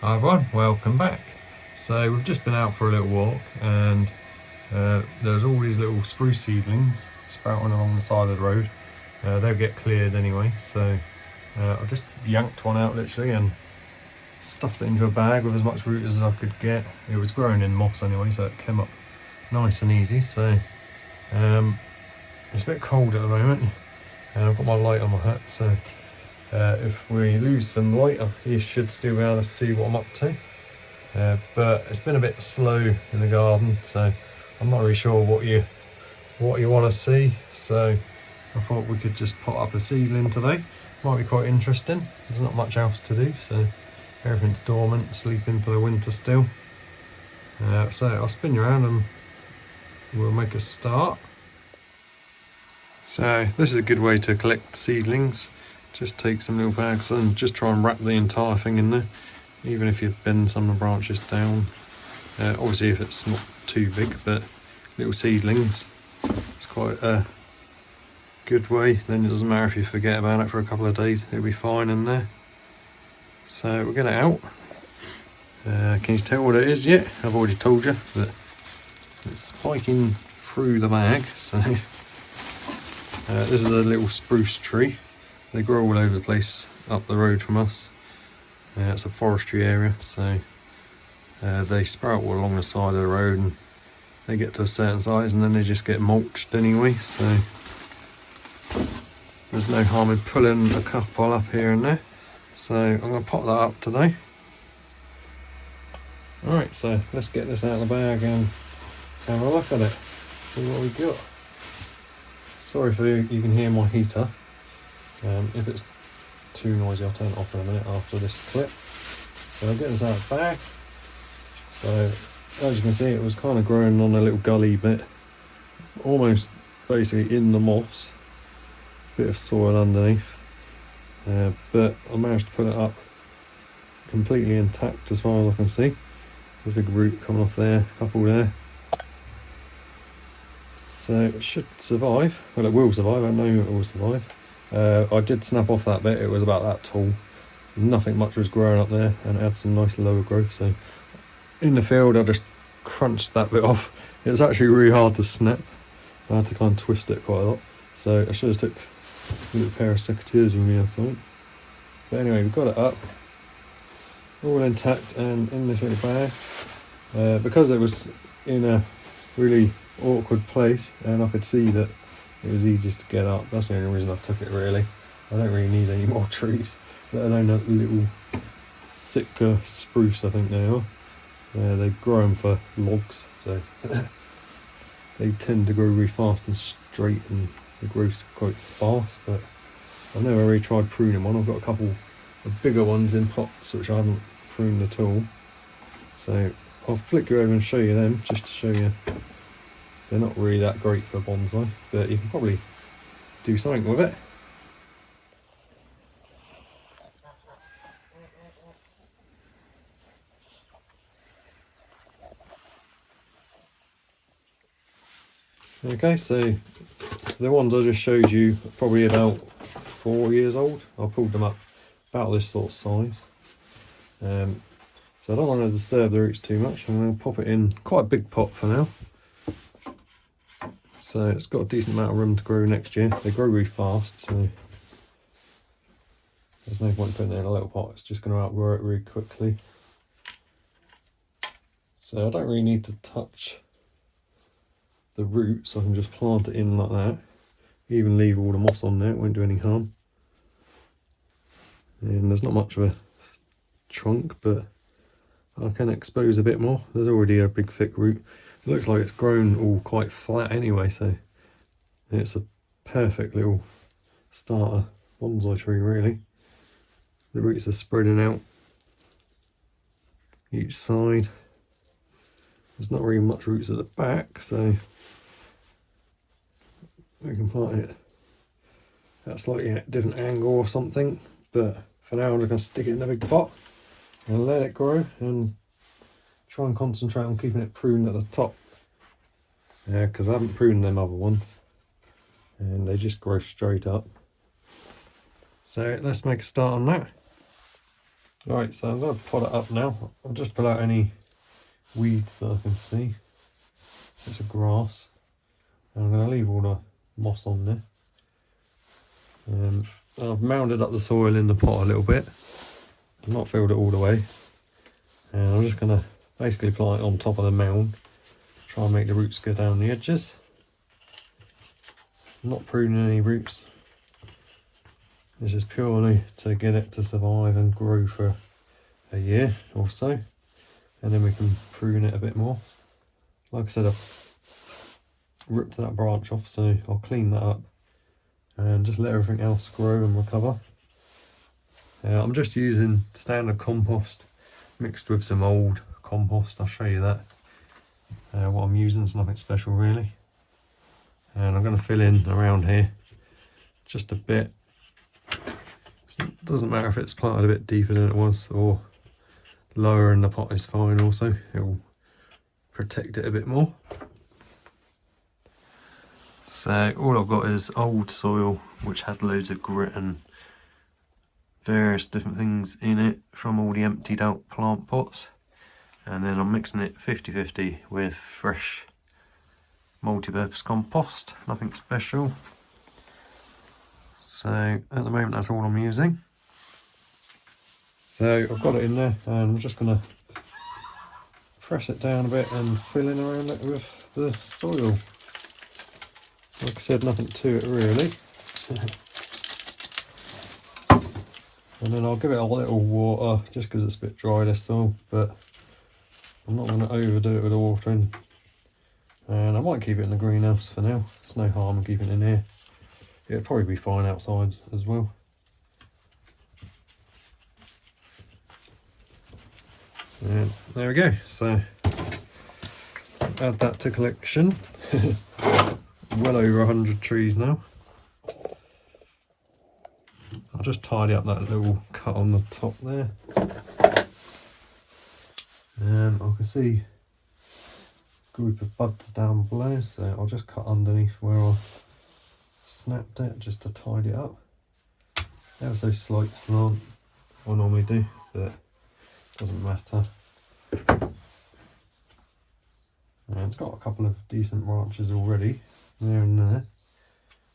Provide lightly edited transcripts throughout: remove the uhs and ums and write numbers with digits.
Hi everyone, welcome back. So we've just been out for a little walk and there's all these little spruce seedlings sprouting along the side of the road. They'll get cleared anyway, so I just yanked one out literally and stuffed it into a bag with as much root as I could get. It was growing in moss anyway, so it came up nice and easy. So it's a bit cold at the moment and I've got my light on my hat, so if we lose some light, you should still be able to see what I'm up to. But it's been a bit slow in the garden, so I'm not really sure what you want to see. So I thought we could just put up a seedling today. Might be quite interesting. There's not much else to do, so everything's dormant, sleeping for the winter still. So I'll spin you around and we'll make a start. So this is a good way to collect seedlings. Just take some little bags and just try and wrap the entire thing in there, even if you bend some of the branches down. Obviously if it's not too big, but little seedlings, it's quite a good way. Then it doesn't matter if you forget about it for a couple of days, it'll be fine in there. So we'll get it out. Can you tell what it is yet? I've already told you that it's spiking through the bag. So this is a little spruce tree. They grow all over the place up the road from us. It's a forestry area, so they sprout all along the side of the road and they get to a certain size and then they just get mulched anyway, so there's no harm in pulling a couple up here and there. So I'm going to pop that up today. Alright, so let's get this out of the bag and have a look at it, see what we got. Sorry if you can hear my heater. If it's too noisy, I'll turn it off in a minute after this clip. So I'll get this out of the bag. So as you can see, it was kind of growing on a little gully bit, almost basically in the moss, bit of soil underneath, but I managed to put it up completely intact as far as I can see. There's a big root coming off there, a couple there. So it should survive. Well, it will survive, I know it will survive. I did snap off that bit, it was about that tall. Nothing much was growing up there and it had some nice lower growth. So in the field I just crunched that bit off. It was actually really hard to snap. I had to kind of twist it quite a lot. So I should have took a little pair of secateurs with me or something. But anyway, we've got it up. All intact and in this little bag. Because it was in a really awkward place and I could see that it was easiest to get up, that's the only reason I took it really. I don't really need any more trees, let alone a little Sitka spruce, I think they are. They grow them for logs, so they tend to grow really fast and straight and the growth's quite sparse, but I've never really tried pruning one. I've got a couple of bigger ones in pots which I haven't pruned at all. So I'll flick you over and show you them, just to show you. They're not really that great for bonsai, but you can probably do something with it. Okay, so the ones I just showed you are probably about 4 years old. I pulled them up about this sort of size. So I don't want to disturb the roots too much. I'm going to pop it in quite a big pot for now. So it's got a decent amount of room to grow next year. They grow really fast, so there's no point putting it in a little pot. It's just going to outgrow it really quickly. So I don't really need to touch the roots. I can just plant it in like that. Even leave all the moss on there, it won't do any harm. And there's not much of a trunk, but I can expose a bit more. There's already a big thick root. It looks like it's grown all quite flat anyway, so it's a perfect little starter bonsai tree really. The roots are spreading out each side. There's not really much roots at the back, so we can plant it at a slightly different angle or something, but for now I'm just going to stick it in a big pot and let it grow and try and concentrate on keeping it pruned at the top, because I haven't pruned them other ones and they just grow straight up. So let's make a start on that. Right, so I'm going to pot it up now. I'll just pull out any weeds that I can see. It's a grass. And I'm going to leave all the moss on there. I've mounded up the soil in the pot a little bit. I've not filled it all the way. And I'm just going to basically plant it on top of the mound. Try and make the roots go down the edges. I'm not pruning any roots. This is purely to get it to survive and grow for a year or so. And then we can prune it a bit more. Like I said, I've ripped that branch off, so I'll clean that up and just let everything else grow and recover. I'm just using standard compost mixed with some old compost. I'll show you that. What I'm using is nothing special really. And I'm going to fill in around here just a bit. So it doesn't matter if it's planted a bit deeper than it was or lower in the pot is fine also. It will protect it a bit more. So all I've got is old soil which had loads of grit and various different things in it from all the emptied out plant pots, and then I'm mixing it 50-50 with fresh multi-purpose compost, nothing special. So at the moment that's all I'm using. So I've got it in there and I'm just going to press it down a bit and fill in around it with the soil. Like I said, nothing to it really. And then I'll give it a little water just because it's a bit dry, this soil, but I'm not going to overdo it with the watering. And I might keep it in the greenhouse for now. There's no harm in keeping it in here. It'll probably be fine outside as well. And there we go. So add that to collection. Well over 100 trees now. I'll just tidy up that little cut on the top there. And I can see a group of buds down below, so I'll just cut underneath where I snapped it just to tidy it up. Ever so slight slant I normally do, but it doesn't matter. And it's got a couple of decent branches already, there and there.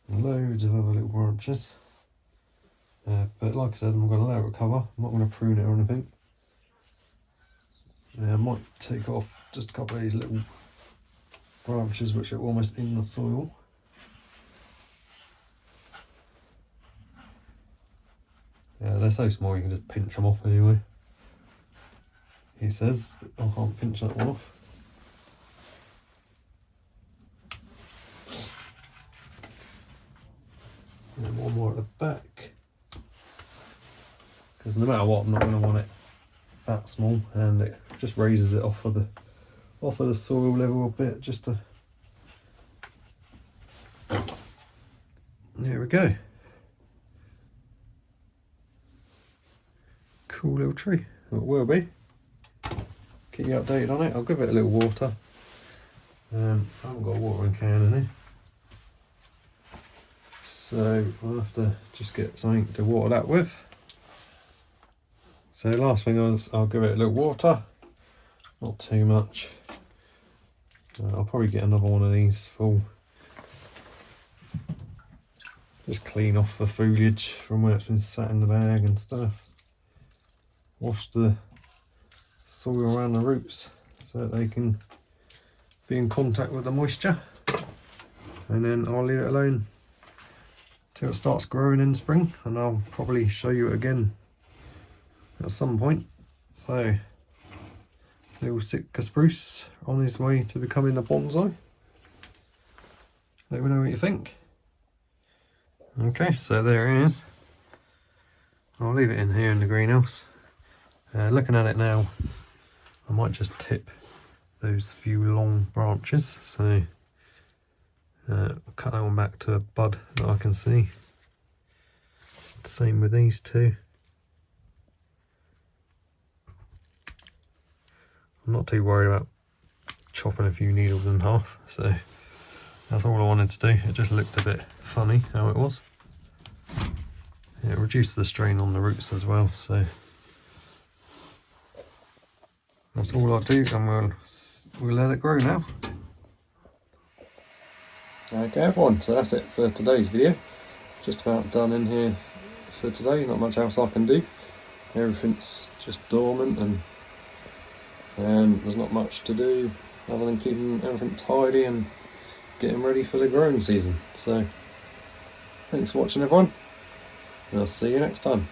And loads of other little branches. But like I said, I'm going to let it recover. I'm not going to prune it or anything. I might take off just a couple of these little branches which are almost in the soil. Yeah, they're so small you can just pinch them off anyway. He says I can't pinch that one off. And one more at the back. Because no matter what, I'm not going to want it that small, and it just raises it off of the soil level a bit, just to. There we go. Cool little tree. It will be. Keep you updated on it. I'll give it a little water. I haven't got a watering can in here, so I'll have to just get something to water that with. So last thing is I'll give it a little water, not too much. I'll probably get another one of these full. Just clean off the foliage from where it's been sat in the bag and stuff. Wash the soil around the roots so that they can be in contact with the moisture. And then I'll leave it alone till it starts growing in spring, and I'll probably show you it again at some point. So, little Sitka spruce on his way to becoming a bonsai. Let me know what you think. Okay, so there it is. I'll leave it in here in the greenhouse. Looking at it now, I might just tip those few long branches. So, cut that one back to a bud that I can see. Same with these two. I'm not too worried about chopping a few needles in half, so that's all I wanted to do. It just looked a bit funny how it was. It reduced the strain on the roots as well, so That's all I do, and we'll let it grow now. Okay everyone, so that's it for today's video. Just about done in here for today, not much else I can do. Everything's just dormant and there's not much to do other than keeping everything tidy and getting ready for the growing season. So thanks for watching everyone, and I'll see you next time.